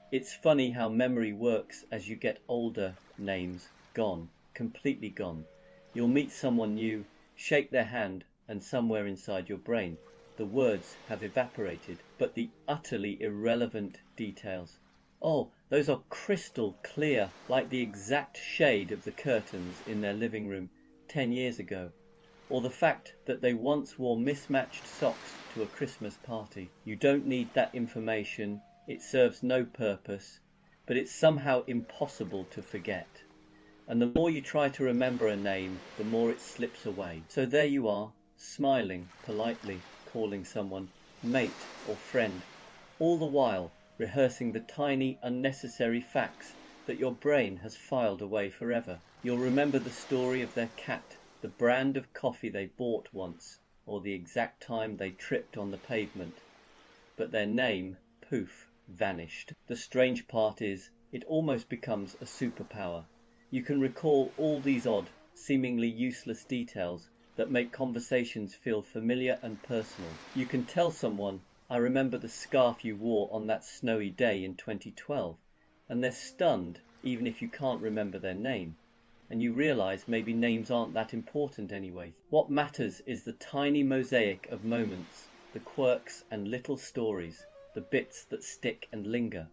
It's funny how memory works as you get older. Names gone, completely gone. You'll meet someone new, shake their hand, and somewhere inside your brain the words have evaporated, but the utterly irrelevant details. Oh, those are crystal clear, like the exact shade of the curtains in their living room 10 years ago, or the fact that they once wore mismatched socks to a Christmas party. You don't need that information, it serves no purpose, but it's somehow impossible to forget. And the more you try to remember a name, the more it slips away. So there you are, smiling, politely calling someone mate or friend, all the while rehearsing the tiny, unnecessary facts that your brain has filed away forever. You'll remember the story of their cat, the brand of coffee they bought once, or the exact time they tripped on the pavement. But their name, poof, vanished. The strange part is, it almost becomes a superpower. You can recall all these odd, seemingly useless details that make conversations feel familiar and personal. You can tell someone, I remember the scarf you wore on that snowy day in 2012, and they're stunned even if you can't remember their name. And you realize maybe names aren't that important anyway. What matters is the tiny mosaic of moments, the quirks and little stories, the bits that stick and linger.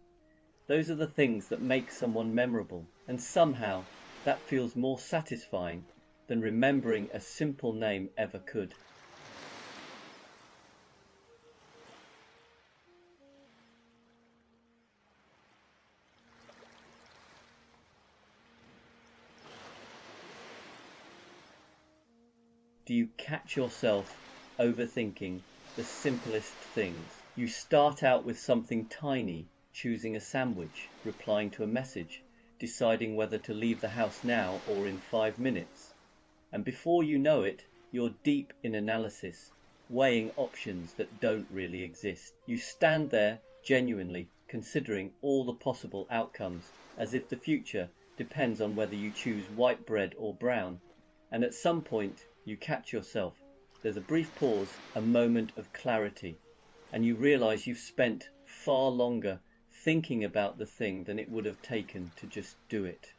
Those are the things that make someone memorable, and somehow that feels more satisfying than remembering a simple name ever could. Do you catch yourself overthinking the simplest things? You start out with something tiny, choosing a sandwich, replying to a message, deciding whether to leave the house now or in 5 minutes. And before you know it, you're deep in analysis, weighing options that don't really exist. You stand there genuinely considering all the possible outcomes, as if the future depends on whether you choose white bread or brown. And at some point, you catch yourself. There's a brief pause, a moment of clarity, and you realize you've spent far longer thinking about the thing than it would have taken to just do it.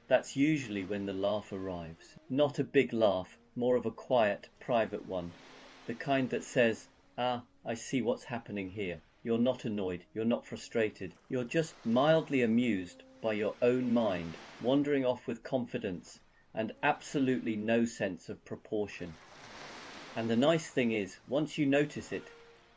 That's usually when the laugh arrives. Not a big laugh, more of a quiet, private one. The kind that says, I see what's happening here. You're not annoyed, you're not frustrated. You're just mildly amused by your own mind, wandering off with confidence and absolutely no sense of proportion. And the nice thing is, once you notice it,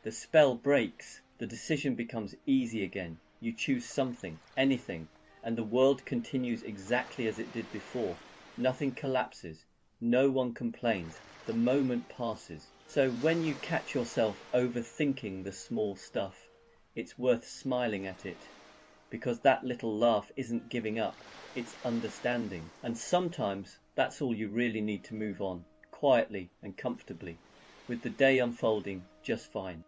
the spell breaks, the decision becomes easy again. You choose something, anything, and the world continues exactly as it did before. Nothing collapses, no one complains, the moment passes. So when you catch yourself overthinking the small stuff, it's worth smiling at it, because that little laugh isn't giving up, it's understanding. And sometimes that's all you really need to move on, quietly and comfortably, with the day unfolding just fine.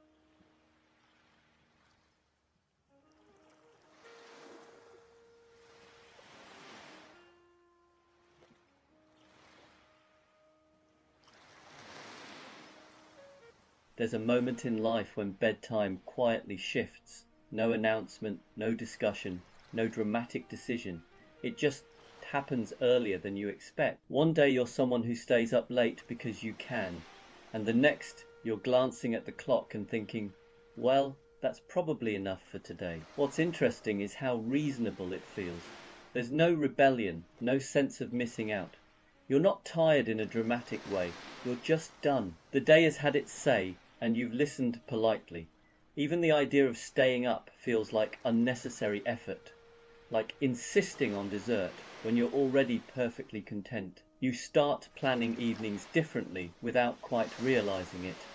There's a moment in life when bedtime quietly shifts. No announcement, no discussion, no dramatic decision. It just happens earlier than you expect. One day you're someone who stays up late because you can, and the next you're glancing at the clock and thinking, well, that's probably enough for today. What's interesting is how reasonable it feels. There's no rebellion, no sense of missing out. You're not tired in a dramatic way, you're just done. The day has had its say, and you've listened politely. Even the idea of staying up feels like unnecessary effort, like insisting on dessert when you're already perfectly content. You start planning evenings differently without quite realizing it.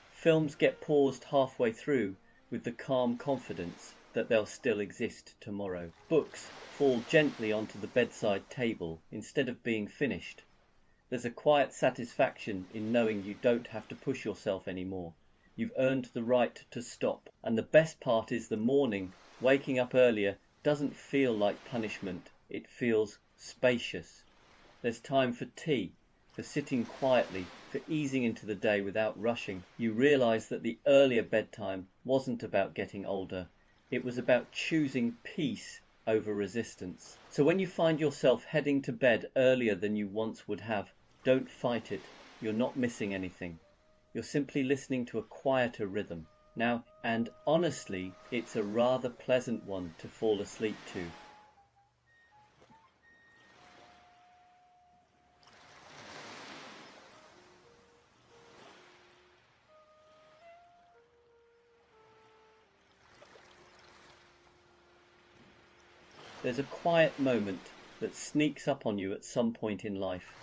Films get paused halfway through with the calm confidence that they'll still exist tomorrow. Books fall gently onto the bedside table instead of being finished. There's a quiet satisfaction in knowing you don't have to push yourself anymore. You've earned the right to stop. And the best part is the morning, waking up earlier, doesn't feel like punishment. It feels spacious. There's time for tea, for sitting quietly, for easing into the day without rushing. You realize that the earlier bedtime wasn't about getting older. It was about choosing peace over resistance. So when you find yourself heading to bed earlier than you once would have, don't fight it. You're not missing anything. You're simply listening to a quieter rhythm. Now, and honestly, it's a rather pleasant one to fall asleep to. There's a quiet moment that sneaks up on you at some point in life,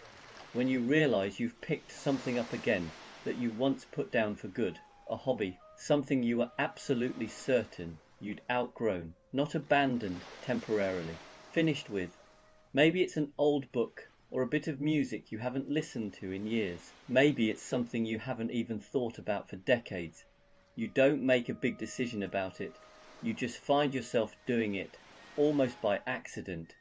when you realize you've picked something up again that you once put down for good, a hobby, something you were absolutely certain you'd outgrown, not abandoned temporarily, finished with. Maybe it's an old book or a bit of music you haven't listened to in years. Maybe it's something you haven't even thought about for decades. You don't make a big decision about it. You just find yourself doing it, almost by accident,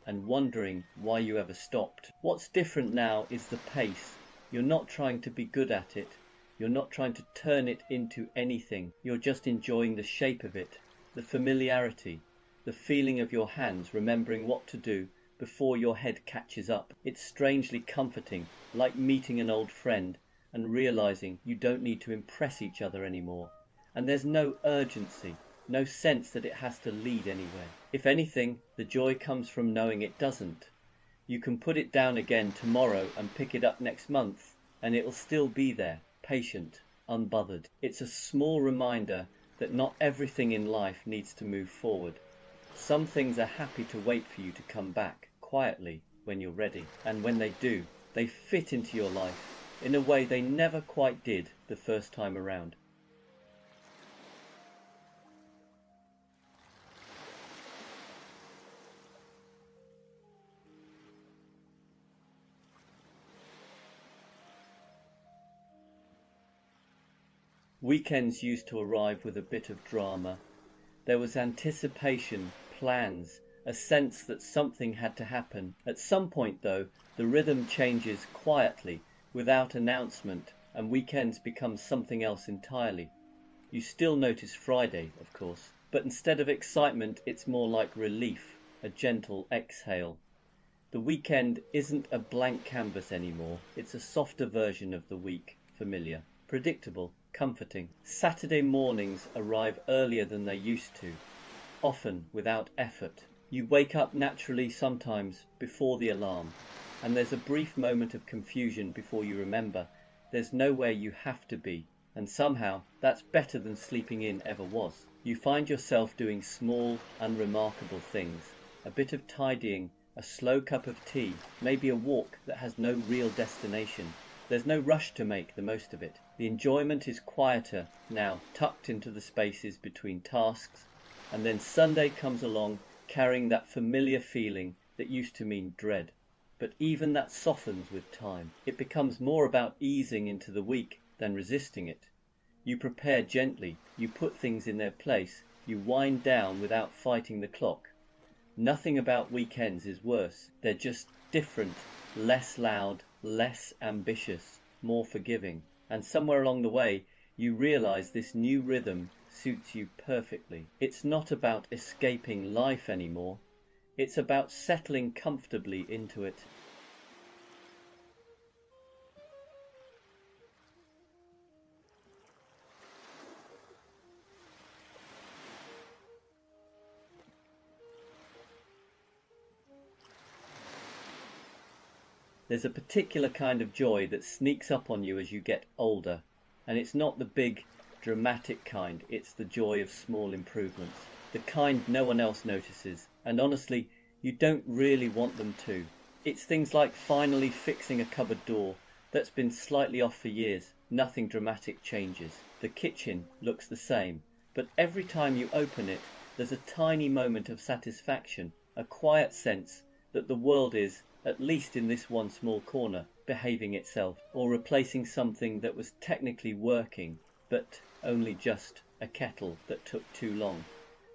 and wondering why you ever stopped. What's different now is the pace. You're not trying to be good at it. You're not trying to turn it into anything. You're just enjoying the shape of it, the familiarity, the feeling of your hands remembering what to do before your head catches up. It's strangely comforting, like meeting an old friend and realizing you don't need to impress each other anymore. And there's no urgency, no sense that it has to lead anywhere. If anything, the joy comes from knowing it doesn't. You can put it down again tomorrow and pick it up next month, and it'll still be there, patient, unbothered. It's a small reminder that not everything in life needs to move forward. Some things are happy to wait for you to come back, quietly, when you're ready. And when they do, they fit into your life in a way they never quite did the first time around. Weekends used to arrive with a bit of drama. There was anticipation, plans, a sense that something had to happen. At some point, though, the rhythm changes quietly, without announcement, and weekends become something else entirely. You still notice Friday, of course, but instead of excitement, it's more like relief, a gentle exhale. The weekend isn't a blank canvas anymore. It's a softer version of the week, familiar, predictable, comforting. Saturday mornings arrive earlier than they used to, often without effort. You wake up naturally sometimes before the alarm, and there's a brief moment of confusion before you remember there's nowhere you have to be, and somehow that's better than sleeping in ever was. You find yourself doing small, unremarkable things, a bit of tidying, a slow cup of tea, maybe a walk that has no real destination. There's no rush to make the most of it. The enjoyment is quieter now, tucked into the spaces between tasks, and then Sunday comes along carrying that familiar feeling that used to mean dread. But even that softens with time. It becomes more about easing into the week than resisting it. You prepare gently, you put things in their place, you wind down without fighting the clock. Nothing about weekends is worse. They're just different, less loud, less ambitious, more forgiving. And somewhere along the way, you realize this new rhythm suits you perfectly. It's not about escaping life anymore. It's about settling comfortably into it. There's a particular kind of joy that sneaks up on you as you get older, and it's not the big, dramatic kind. It's the joy of small improvements, the kind no one else notices, and honestly, you don't really want them to. It's things like finally fixing a cupboard door that's been slightly off for years. Nothing dramatic changes. The kitchen looks the same, but every time you open it, there's a tiny moment of satisfaction, a quiet sense that the world is, at least in this one small corner, behaving itself, or replacing something that was technically working, but only just a kettle that took too long,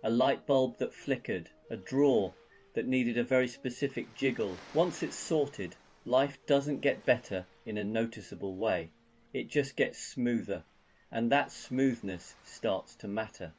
a light bulb that flickered, a drawer that needed a very specific jiggle. Once it's sorted, life doesn't get better in a noticeable way. It just gets smoother, and that smoothness starts to matter.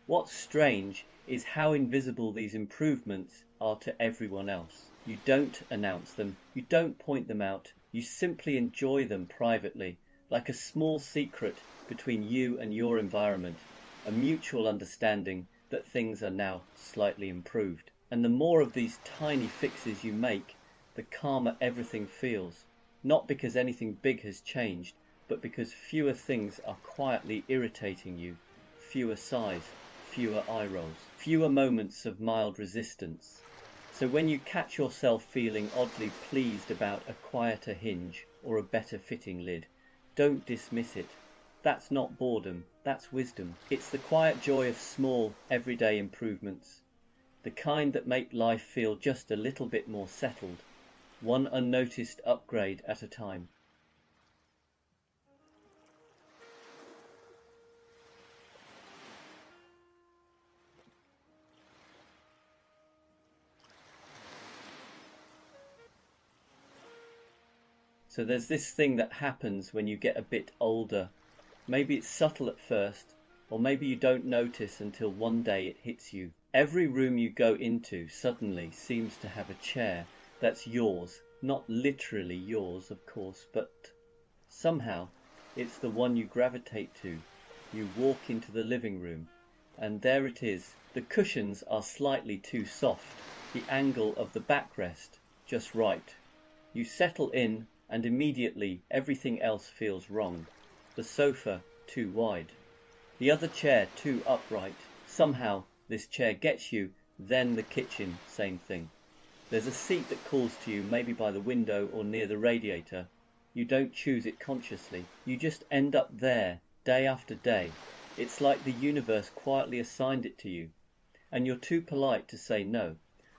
What's strange is how invisible these improvements are to everyone else. You don't announce them, you don't point them out, you simply enjoy them privately, like a small secret between you and your environment, a mutual understanding that things are now slightly improved. And the more of these tiny fixes you make, the calmer everything feels, not because anything big has changed, but because fewer things are quietly irritating you, fewer sighs, fewer eye rolls, fewer moments of mild resistance. So when you catch yourself feeling oddly pleased about a quieter hinge or a better fitting lid, don't dismiss it. That's not boredom, that's wisdom. It's the quiet joy of small, everyday improvements, the kind that make life feel just a little bit more settled, one unnoticed upgrade at a time. So there's this thing that happens when you get a bit older. Maybe it's subtle at first, or maybe you don't notice until one day it hits you. Every room you go into suddenly seems to have a chair that's yours, not literally yours, of course, but somehow it's the one you gravitate to. You walk into the living room, and there it is. The cushions are slightly too soft, the angle of the backrest just right. You settle in, and immediately everything else feels wrong. The sofa too wide, the other chair too upright. Somehow this chair gets you, then the kitchen, same thing. There's a seat that calls to you, maybe by the window or near the radiator. You don't choose it consciously, you just end up there, day after day. It's like the universe quietly assigned it to you, and you're too polite to say no.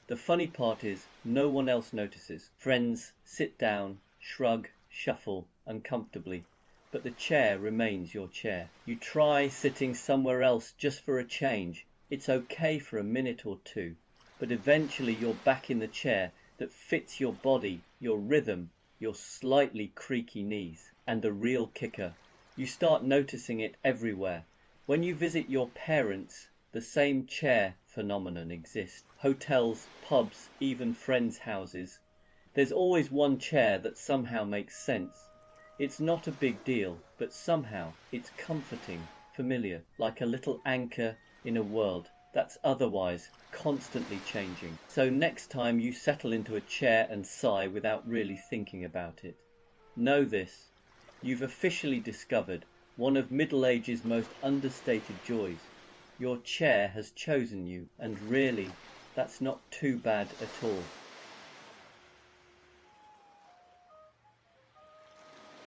The funny part is, no one else notices. Friends sit down, shrug, shuffle uncomfortably, but the chair remains your chair. You try sitting somewhere else just for a change. It's okay for a minute or two, but eventually you're back in the chair that fits your body, your rhythm, your slightly creaky knees. And the real kicker, you start noticing it everywhere. When you visit your parents, the same chair phenomenon exists. Hotels, pubs, even friends' houses. There's always one chair that somehow makes sense. It's not a big deal, but somehow it's comforting, familiar, like a little anchor in a world that's otherwise constantly changing. So next time you settle into a chair and sigh without really thinking about it, know this: you've officially discovered one of middle age's most understated joys. Your chair has chosen you, and really, that's not too bad at all.